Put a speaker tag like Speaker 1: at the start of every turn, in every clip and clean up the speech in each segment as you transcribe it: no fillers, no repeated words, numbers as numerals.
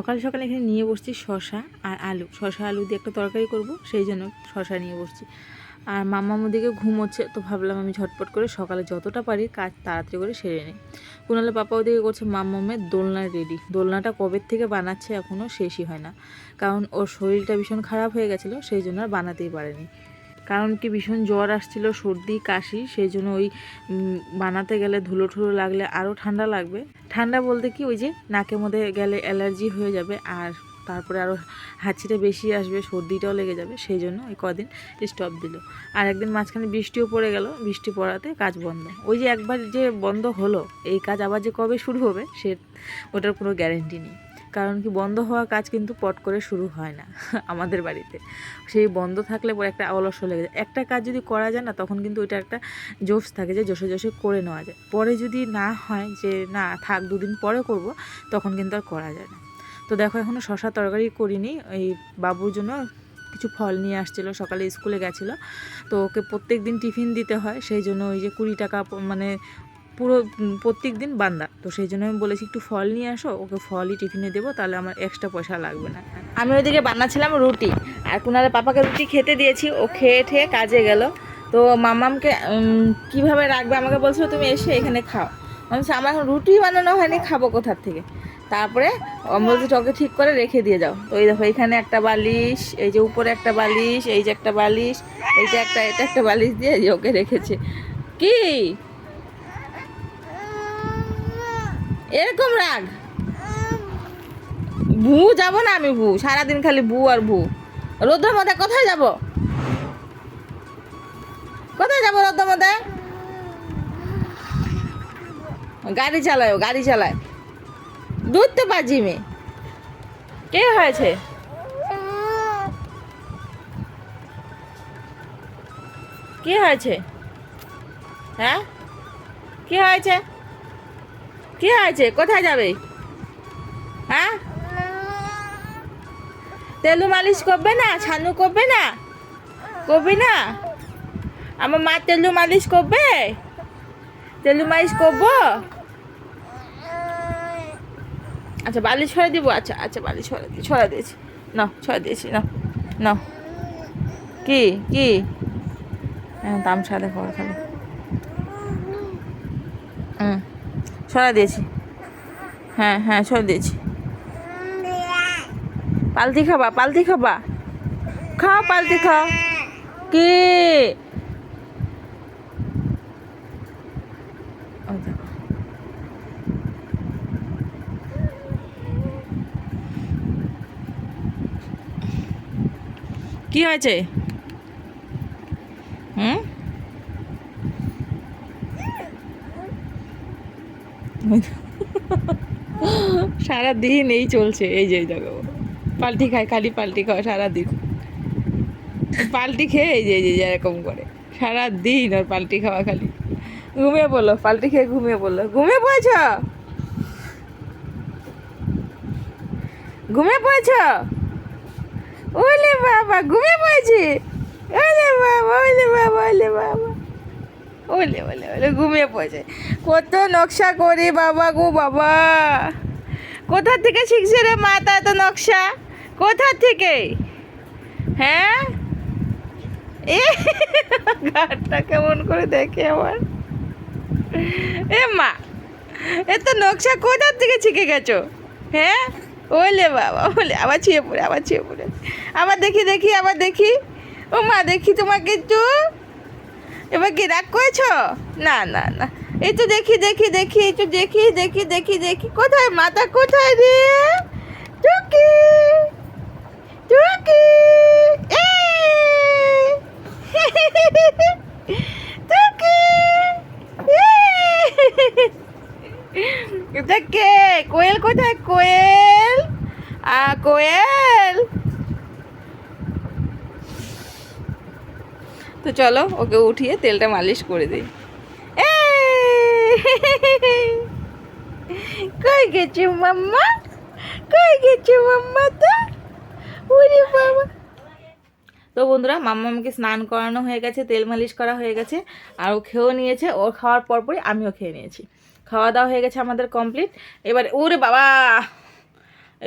Speaker 1: সকাল সকাল এখানে নিয়ে বসছি শশা আর আলু, শশা আলু দিয়ে একটা তরকারি করব, সেই জন্য শশা নিয়ে বসছি। আর মাম্মাম ওদিকে ঘুমোচ্ছে, তো ভাবলাম আমি ঝটপট করে সকালে যতটা পারি কাজ তাড়াতাড়ি করে সেরে নিই। কুনালে পাপা ওদিকে করছে মাম্মামের দোলনা রেডি। দোলনাটা কবে থেকে বানাচ্ছে এখনও শেষই হয় না, কারণ ওর শরীরটা ভীষণ খারাপ হয়ে গেছিলো, সেই জন্য আর বানাতেই পারেনি। কারণ কি ভীষণ জ্বর আসছিল, সর্দি কাশি, সেই জন্য ওই বানাতে গেলে ধুলো ঠুলো লাগলে আরও ঠান্ডা লাগবে। ঠান্ডা বলতে কি ওই যে নাকের মধ্যে গেলে অ্যালার্জি হয়ে যাবে, আর তারপরে আরও হাঁচিটা বেশি আসবে, সর্দিটাও লেগে যাবে, সেই জন্য ওই কদিন স্টপ দিল। আর একদিন মাঝখানে বৃষ্টিও পড়ে গেল, বৃষ্টি পড়াতে কাজ বন্ধ। ওই যে একবার যে বন্ধ হলো, এই কাজ আবার যে কবে শুরু হবে ওটার কোনো গ্যারেন্টি নেই। কারণ কি বন্ধ হওয়া কাজ কিন্তু পট করে শুরু হয় না আমাদের বাড়িতে। সেই বন্ধ থাকলে পরে একটা অলস লেগে যায়। একটা কাজ যদি করা যায় না, তখন কিন্তু ওইটা একটা জোশ থাকে যে জোশে জোশে করে নেওয়া যায়। পরে যদি না হয় যে না থাক দুদিন পরে করব, তখন কিন্তু আর করা যায় না। তো দেখো এখনও শশা তরকারি করিনি, এই বাবুর জন্য কিছু ফল নিয়ে আসছিলো, সকালে স্কুলে গেছিলো, তো ওকে প্রত্যেক দিন টিফিন দিতে হয়, সেই জন্য ওই যে 20 টাকা মানে পুরো প্রত্যেক দিন বান্দা, তো সেই জন্য আমি বলেছি একটু ফল নিয়ে আসো, ওকে ফলই টিফিনে দেবো, তাহলে আমার এক্সট্রা পয়সা লাগবে না। আমি ওইদিকে বানাচ্ছিলাম রুটি, আর কুনালের পাপাকে রুটি খেতে দিয়েছি, ও খেয়ে ঠেয়ে কাজে গেল। তো মামামকে কীভাবে রাখবে আমাকে বলছিল তুমি এসে এখানে খাও। আমি বলছি আমার এখন রুটি বানানো হয়নি, খাবো কোথার থেকে। তারপরে বলছি ওকে ঠিক করে রেখে দিয়ে যাও। তো এই দেখো এখানে একটা বালিশ, এই যে উপরে একটা বালিশ, এই যে একটা বালিশ, এই যে এটা একটা বালিশ দিয়ে ওকে রেখেছে। কি এরকম রাগ? ভু যাব না আমি, ভু সারাদিন খালি ভু আর ভু। রোদ্রের মধ্যে কোথায় যাব? কোথায় যাবো রোদ্রের মধ্যে? গাড়ি চালায়, গাড়ি চালায়, দূর তো বাজি মেয়ে। কে হয়েছে? কি হয়েছে? হ্যাঁ কি হয়েছে? কি হয়েছে? কোথায় যাবে? হ্যাঁ তেলু মালিশ করবে না? ছানু করবে না? করবি না? আমার মা তেলু মালিশ করবে? তেলু মালিশ করবো? আচ্ছা বালিশ ছড়া দিব, আচ্ছা আচ্ছা বালিশ ছড়া দিয়েছি, না ছড়া দিয়েছি, না না। কি কি তামসা দেখো খালি। ছড়া দিয়েছি, হ্যাঁ হ্যাঁ ছড়া দিয়েছি। পালতি খাবা? পালতি খাবা? খাও পালতি খাও। কি কি হয়েছে? সারাদিন এই চলছে, এই যে দেখো পাল্টি খায়, খালি পাল্টি খাওয়া সারাদিন, পাল্টি খেয়ে এই যে এরকম করে সারাদিন ওর পাল্টি খাওয়া খালি। ঘুমিয়ে পড়লো, পাল্টি খেয়ে ঘুমিয়ে পড়লো। ঘুমিয়ে পড়েছ? ঘুমিয়ে পড়েছ? ওলে বাবা ঘুমিয়ে পড়েছি, ওলে বাবা ওলে বাবা ওলে বাবা ওলে ওলে ওলে ঘুমিয়ে পড়েছে। কত নকশা করি বাবা গো বাবা, কোথা থেকে শিখছে রে মাথা এত নকশা? কোথা থেকে? হ্যাঁ এ ঘাটটা কেমন করে দেখে আমার, এ মা এত নকশা কোথা থেকে শিখে গেছো? হ্যাঁ ওলে বাবা ওলে, আবার ছুঁয়ে পড়ে, আবার ছুঁয়ে পড়ে, আবার দেখি দেখি, আবার দেখি। ও মা দেখি তোমাকে একটু, এবার কি রাগ করেছ? না না না, এই তো দেখি দেখি দেখি, একটু দেখি দেখি দেখি দেখি, কোথায় মাথা কোথায় রে? টুকি টুকি টুকি, এটা কে? কোয়েল কোথায়? কোয়েল কোয়েল। তো চলো ওকে উঠিয়ে তেলটা মালিশ করে দিই। কই গেছে মাম্মা? কই গেছে মাম্মা? তো ওরে বাবা। তো বন্ধুরা মাম্মাকে স্নান করানো হয়ে গেছে, তেল মালিশ করা হয়ে গেছে, আর ও খেয়েও নিয়েছে। ওর খাওয়ার পরপরই আমিও খেয়ে নিয়েছি। খাওয়া দাওয়া হয়ে গেছে আমাদের কমপ্লিট। এবার ওরে বাবা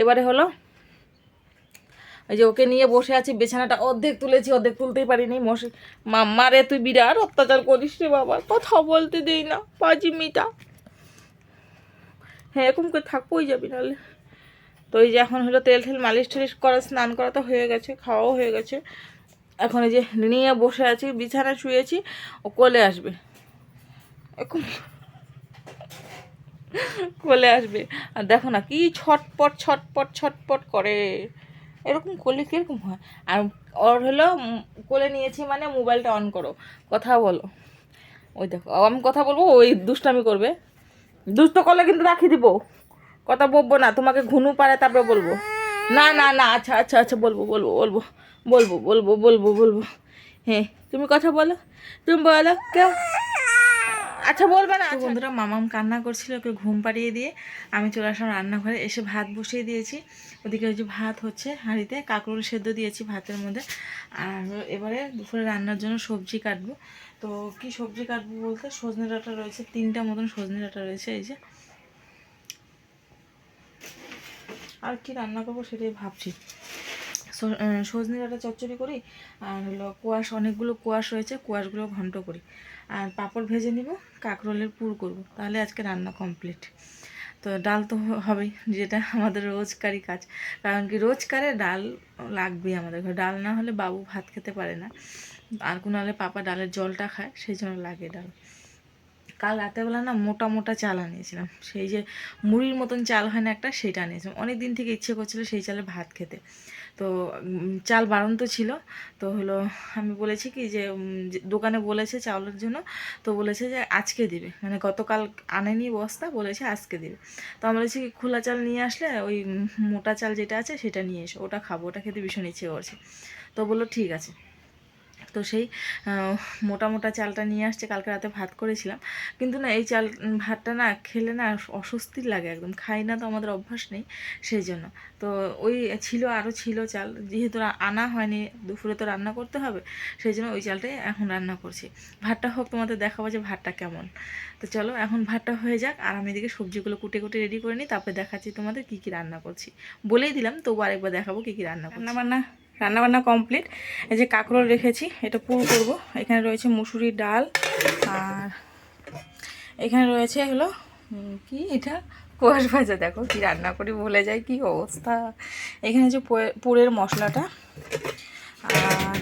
Speaker 1: এবারে হলো এই যে ওকে নিয়ে বসে আছি, বিছানাটা অর্ধেক তুলেছি, অর্ধেক তুলতেই পারিনি। মাম্মা রে তুই বিরাট অত্যাচার করিস রে বাবা, কথা বলতে দেই না পাজিমিটা। হ্যাঁ এরকম করে থাকবোই যাবি নাহলে। তো এই যে এখন হলো তেল ঠেল মালিশ টালিশ করা, স্নান করা তো হয়ে গেছে, খাওয়াও হয়ে গেছে। এখন এই যে নিয়ে বসে আছি, বিছানায় শুয়েছি, ও কোলে আসবে, এখন কোলে আসবে। আর দেখো না কি ছটপট ছটপট ছটপট করে, এরকম করলে কীরকম হয়। আর ওর হলো কোলে নিয়েছি মানে মোবাইলটা অন করো, কথা বলো। ওই দেখো আমি কথা বলবো, ওই দুষ্টামি করবে, দুষ্ট করলে কিন্তু রাখি দিব, কথা বলবো না, তোমাকে ঘুনু পারে তারপরে বলবো। না না না, আচ্ছা আচ্ছা আচ্ছা, বলবো বলবো বলবো বলবো বলবো বলবো বলবো। হ্যাঁ তুমি কথা বলো, তুমি বলো কেউ, আচ্ছা বলবে না। বন্ধুরা মামাম কান্না করছিল, ওকে ঘুম পাড়িয়ে দিয়ে আমি চলে আসলাম রান্নাঘরে, এসে ভাত বসিয়ে দিয়েছি। ওদিকে ওই যে ভাত হচ্ছে হাঁড়িতে, কাঁকরোল সেদ্ধ দিয়েছি ভাতের মধ্যে। আর এবারে দুপুরে রান্নার জন্য সবজি কাটবো। তো কি সবজি কাটবো বলতে, সজনে ডাঁটা রয়েছে, 3টা মতন সজনে ডাঁটা রয়েছে। এই যে আর কি রান্না করবো সেটাই ভাবছি। সজনে ডাঁটা চচ্চড়ি করি, আর হলো কোয়াশ, অনেকগুলো কোয়াশ রয়েছে, কোয়াশগুলো ঘন্ট করি, আর পাঁপড় ভেজে নিব, কাঁকরোলের পুর করব, তাহলে আজকে রান্না কমপ্লিট। তো ডাল তো হবেই, যেটা আমাদের রোজকারই কাজ, কারণ কি রোজকারে ডাল লাগবেই আমাদের ঘরে, ডাল না হলে বাবু ভাত খেতে পারে না, আর কোনো হলে পাপা ডালের জলটা খায়, সেই জন্য লাগে ডাল। কাল রাতেরবেলা না মোটা মোটা চাল আনিয়েছিলাম, সেই যে মুড়ির মতন চাল হয় না একটা, সেটা আনিয়েছিলাম। অনেক দিন থেকে ইচ্ছে করছিল সেই চালে ভাত খেতে, তো চাল বাড়ন্ত ছিল। তো হলো আমি বলেছি কি যে দোকানে বলেছে চাউলের জন্য, তো বলেছে যে আজকে দিবে, মানে গতকাল আনেনি বস্তা, বলেছে আজকে দিবে। তো আমি বলেছি কি খোলা চাল নিয়ে আসলে ওই মোটা চাল যেটা আছে সেটা নিয়ে এসো, ওটা খাবো, ওটা খেতে ভীষণ ইচ্ছে করছে। তো বললো ঠিক আছে। তো সেই মোটা মোটা চালটা নিয়ে আসছে, কালকে রাতে ভাত করেছিলাম, কিন্তু না এই চাল ভাতটা না খেলে না অস্বস্তির লাগে একদম, খাই না তো, আমাদের অভ্যাস নেই সেই জন্য। তো ওই ছিল, আরও ছিল চাল, যেহেতু আনা হয়নি, দুপুরে তো রান্না করতে হবে, সেই জন্য ওই চালটাই এখন রান্না করছি। ভাতটা হোক, তোমাদের দেখাবো যে ভাতটা কেমন। তো চলো এখন ভাতটা হয়ে যাক, আর আমি এদিকে সবজিগুলো কুটে কুটে রেডি করে নিই, তারপরে দেখাচ্ছি তোমাদের কী কী রান্না করছি। বলেই দিলাম, তবু আরেকবার দেখাবো কী কী রান্না করছি। রান্নাবান্না কমপ্লিট। এই যে কাঁকরোল রেখেছি, এটা পুর করব। এখানে রয়েছে মুসুরির ডাল, আর এখানে রয়েছে হলো কি এটা, কোয়াশ ভাজা। দেখো কি রান্না করি ভুলে যাই, কি অবস্থা। এখানে যে পুরের মশলাটা, আর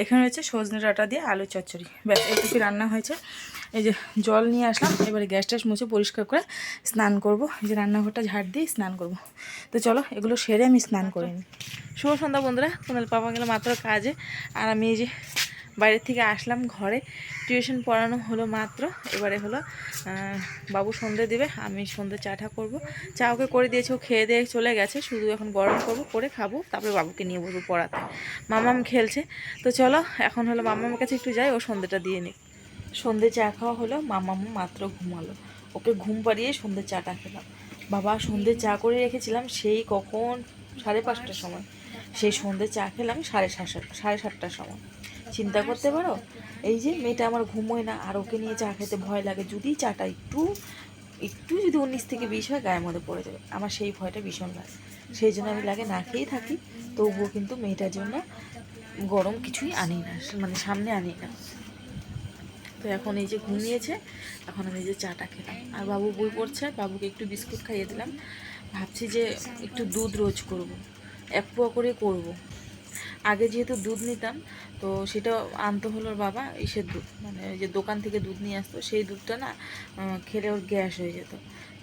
Speaker 1: এখানে রয়েছে সজনে ডাঁটা দিয়ে আলু চচ্চড়ি, ব্যাস এইটুকু রান্না হয়েছে। এই যে জল নিয়ে আসলাম, এবারে গ্যাস ট্যাস মুছে পরিষ্কার করে স্নান করব। এই যে রান্নাঘরটা ঝাড় দিয়ে স্নান করব। তো চলো এগুলো সেরে আমি স্নান করে নিই। শুভ সন্ধ্যা বন্ধুরা, তোমাদের পাপা গেল মাত্র কাজে, আর আমি এই যে বাইরের থেকে আসলাম ঘরে, টিউশন পড়ানো হলো মাত্র। এবারে হলো বাবু সন্ধে দিবে, আমি সন্ধে চাটা করবো, চা ওকে করে দিয়েছে, ও খেয়ে দিয়ে চলে গেছে, শুধু এখন গরম করব, করে খাবো, তারপরে বাবুকে নিয়ে বসবো পড়াতে। মামাম খেলছে। তো চলো এখন হলো মামামের কাছে একটু যাই, ও সন্ধেটা দিয়ে নিই। সন্ধে চা খাওয়া হলো, মামাম মাত্র ঘুমালো, ওকে ঘুম পাড়িয়ে সন্ধে চাটা খেলাম। বাবা সন্ধে চা করে রেখেছিলাম সেই কখন 5:30টার সময়, সেই সন্ধে চা খেলাম 7:30টার সময়। চিন্তা করতে পারো, এই যে মেয়েটা আমার ঘুমোয় না, আর ওকে নিয়ে চা খেতে ভয় লাগে, যদি চাটা একটু একটু যদি 19 থেকে 20 হয় গায়ের মধ্যে পড়ে যাবে, আমার সেই ভয়টা ভীষণ লাগে, সেই জন্য আমি লাগে না খেয়েই থাকি। তবুও কিন্তু মেয়েটার জন্য গরম কিছুই আনি না, মানে সামনে আনি না। তো এখন এই যে ঘুমিয়েছে, এখন আমি এই যে চাটা খেলাম, আর বাবু বই পড়ছে, বাবুকে একটু বিস্কুট খাইয়ে দিলাম। ভাবছি যে একটু দুধ রোজ করব, 1 পোয়া করে করব। আগে যেহেতু দুধ নিতাম, তো সেটা আনতে হলো বাবা ইসের দুধ, মানে ওই যে দোকান থেকে দুধ নিয়ে আসতো, সেই দুধটা না খেলে ওর গ্যাস হয়ে যেত।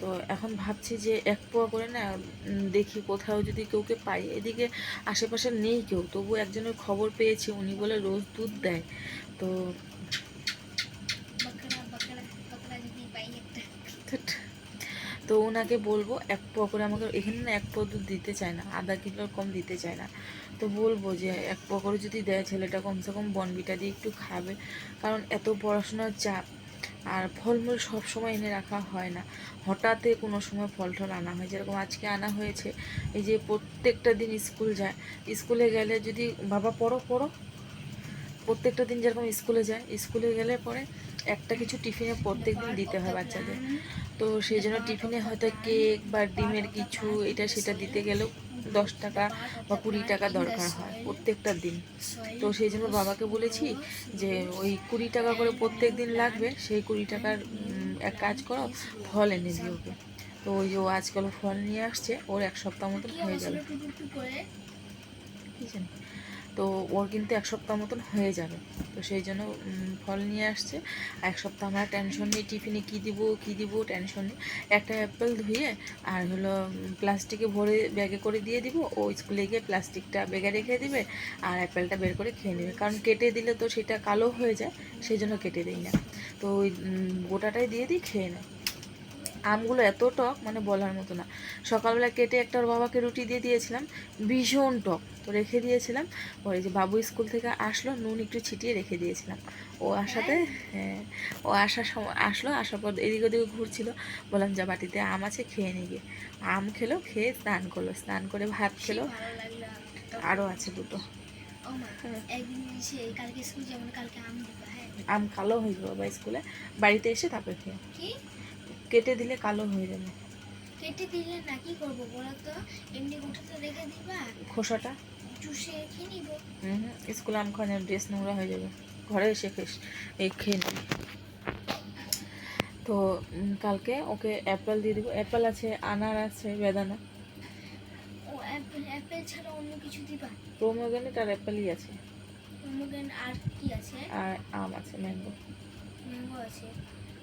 Speaker 1: তো এখন ভাবছি যে 1 পোয়া করে না, দেখি কোথাও যদি কেউকে পাই, এদিকে আশেপাশে নেই কেউ, তবু একজনের খবর পেয়েছি, উনি বলে রোজ দুধ দেয়। তো তো ওনাকে বলবো 1 পোয়া করে, আমাকে এখানে না 1 পোয়া দুধ দিতে চায় না, আধা কিলোর কম দিতে চায় না। তো বলবো যে 1 পোয়া করে যদি দেয়, ছেলেটা কমসে কম বনবিটা দিয়ে একটু খাবে, কারণ এত পড়াশোনার চাপ, আর ফলমূল সব সময় এনে রাখা হয় না, হঠাৎ কোনো সময় ফল টল আনা হয়, যেরকম আজকে আনা হয়েছে। এই যে প্রত্যেকটা দিন স্কুল যায়, স্কুলে গেলে যদি বাবা পড়ো পড়ো, প্রত্যেকটা দিন যেরকম স্কুলে যায়, স্কুলে গেলে পরে একটা কিছু টিফিনে প্রত্যেক দিন দিতে হয় বাচ্চাদের। তো সেই জন্য টিফিনে হয়তো কেক বা ডিমের কিছু এটা সেটা দিতে গেলেও 10 টাকা বা 20 টাকা দরকার হয় প্রত্যেকটা দিন। তো সেই জন্য বাবাকে বলেছি যে ওই 20 টাকা করে প্রত্যেক দিন লাগবে, সেই 20 টাকার এক কাজ করো, ফল এনে দিও ওকে। তো ওই যে ও আজকাল ফল নিয়ে আসছে, ওর 1 সপ্তাহ মতন হয়ে যাবে, কি জানি। তো ওর কিন্তু 1 সপ্তাহ মতন হয়ে যাবে। তো সেই জন্য ফল নিয়ে আসছে। 1 সপ্তাহ আমরা টেনশন নেই টিফিনে কী দিব টেনশন নেই। একটা অ্যাপেল ধুয়ে আর হলো প্লাস্টিকে ভরে ব্যাগে করে দিয়ে দিব, ও স্কুলে গিয়ে প্লাস্টিকটা ব্যাগে রেখে দিবে আর অ্যাপেলটা বের করে খেয়ে নেবে। কারণ কেটে দিলে তো সেটা কালো হয়ে যায়, সেই জন্য কেটে দিই না। তো ওই গোটাটাই দিয়ে দিই, খেয়ে নেয়। আমগুলো এত টক মানে বলার মতো না। সকালবেলা কেটে একটা ওর বাবাকে রুটি দিয়ে দিয়েছিলাম, ভীষণ টক। তো রেখে দিয়েছিলাম, পরে যে বাবু স্কুল থেকে আসলো, নুন একটু ছিটিয়ে রেখে দিয়েছিলাম। ও আসাতে, হ্যাঁ, ও আসার সময় আসলো, আসার পর এদিক ওদিকে ঘুরছিল, বললাম যা বাটিতে আম আছে খেয়ে নিয়ে গিয়ে। আম খেলো, খেয়ে স্নান করলো, স্নান করে ভাত খেলো। আরও আছে দুটো। আম কালো হয়ে যাবে বাবা স্কুলে, বাড়িতে এসে তারপরে খেয়ে, কেটে দিলে কালো হয়ে যাবে।
Speaker 2: কেটে দিলে না কি করব বলো তো? এমনি গোটাতে রেখে দিবা,
Speaker 1: খোসাটা
Speaker 2: চুষে খেয়ে নিব।
Speaker 1: স্কুলে আম খাওয়া ড্রেস নোংরা হয়ে যাবে, ঘরে এসে এই খেয়ে নেবে। তো কালকে ওকে অ্যাপেল দিয়ে দেবো, অ্যাপেল আছে, আনার আছে, বেদানা।
Speaker 2: ও অ্যাপেল, অ্যাপেল ছাড়া অন্য কিছু দিবা?
Speaker 1: প্রোমোগ্রেনেট আর অ্যাপেলই আছে।
Speaker 2: প্রোমোগ্রেনেট আর কি আছে?
Speaker 1: আর আম আছে, ম্যাঙ্গো।
Speaker 2: ম্যাঙ্গো আছে।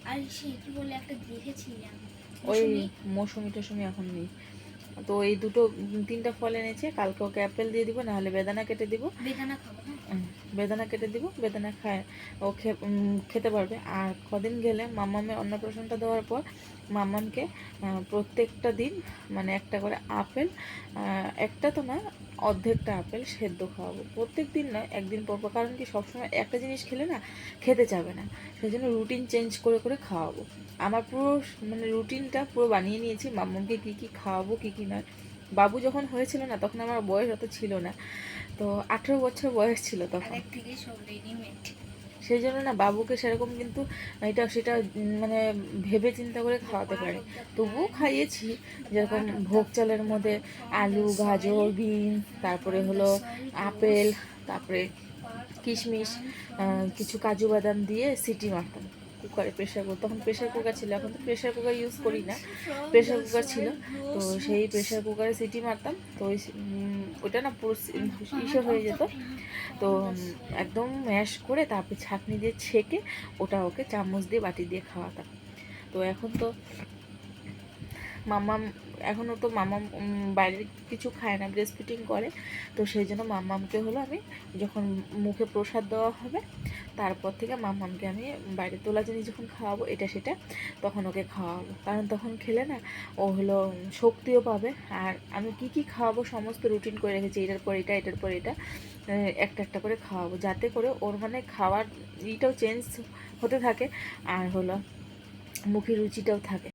Speaker 2: আর সেই কি বলে একটা দেখেছিলাম,
Speaker 1: ওই মৌসুমি টসুমি এখন নেই। তো এই দুটো 3টা ফল এনেছে, কালকে ওকে অ্যাপেল দিয়ে দিব, নাহলে বেদানা কেটে দিব।
Speaker 2: বেদানা খাবো না?
Speaker 1: বেদানা কেটে দিব, বেদানা খায় ও খেতে পারবে। আর কদিন গেলে মাম্মামের অন্নপ্রাশনটা দেওয়ার পর মাম্মামকে প্রত্যেকটা দিন মানে একটা করে আপেল, একটা তো না, অর্ধেকটা আপেল সেদ্ধ খাওয়াবো প্রত্যেক দিন, নয় একদিন পর পর। কারণ কি সবসময় একটা জিনিস খেলে না খেতে যাবে না, সেই জন্য রুটিন চেঞ্জ করে করে খাওয়াবো। আমার পুরো মানে রুটিনটা পুরো বানিয়ে নিয়েছি, মাম্মামকে কী কী খাওয়াবো কী কী নয়। বাবু যখন হয়েছিল না তখন আমার বয়স অত ছিল না, তো 18 বছর বয়স ছিল তখন।
Speaker 2: থেকে সব রেডিমেড,
Speaker 1: সেই জন্য না বাবুকে সেরকম কিন্তু এটা সেটা মানে ভেবে চিন্তা করে খাওয়াতে পারি। তবুও খাইয়েছি, যেরকম ভোগ চালের মধ্যে আলু, গাজর, বিন, তারপরে হলো আপেল, তারপরে কিশমিশ, কিছু কাজু বাদাম দিয়ে সিটি মারতাম কুকারে, প্রেশার কুকার। তখন প্রেশার কুকার ছিল, এখন তো প্রেশার কুকার ইউজ করি না, প্রেশার কুকার ছিল। তো সেই প্রেশার কুকারে সিটি মারতাম, তো ওইটা না পুরো ইসে হয়ে যেত। তো একদম ম্যাশ করে তারপর ছাঁকনি দিয়ে ছেঁকে ওটা ওকে চামচ দিয়ে বাটি দিয়ে খাওয়াতাম। তো এখন তো মাম্মাম, এখনও তো মাম্মাম বাইরের কিছু খায় না, ব্রেস্ট ফিডিং করে। তো সেই জন্য মাম্মামকে হলো আমি যখন মুখে প্রসাদ দেওয়া হবে তারপর থেকে মাম্মামকে আমি বাইরে তোলা জিনিস যখন খাওয়াবো এটা সেটা, তখন ওকে খাওয়াবো। কারণ তখন খেলে না ও হলো শক্তিও পাবে। আর আমি কি কি খাওয়াবো সমস্ত রুটিন করে রেখেছি, এটার পর এটা, এটার পর এটা, একটা একটা করে খাওয়াবো, যাতে করে ওর মানে খাওয়ার ইটাও চেঞ্জ হতে থাকে আর হলো মুখের রুচিটাও থাকে।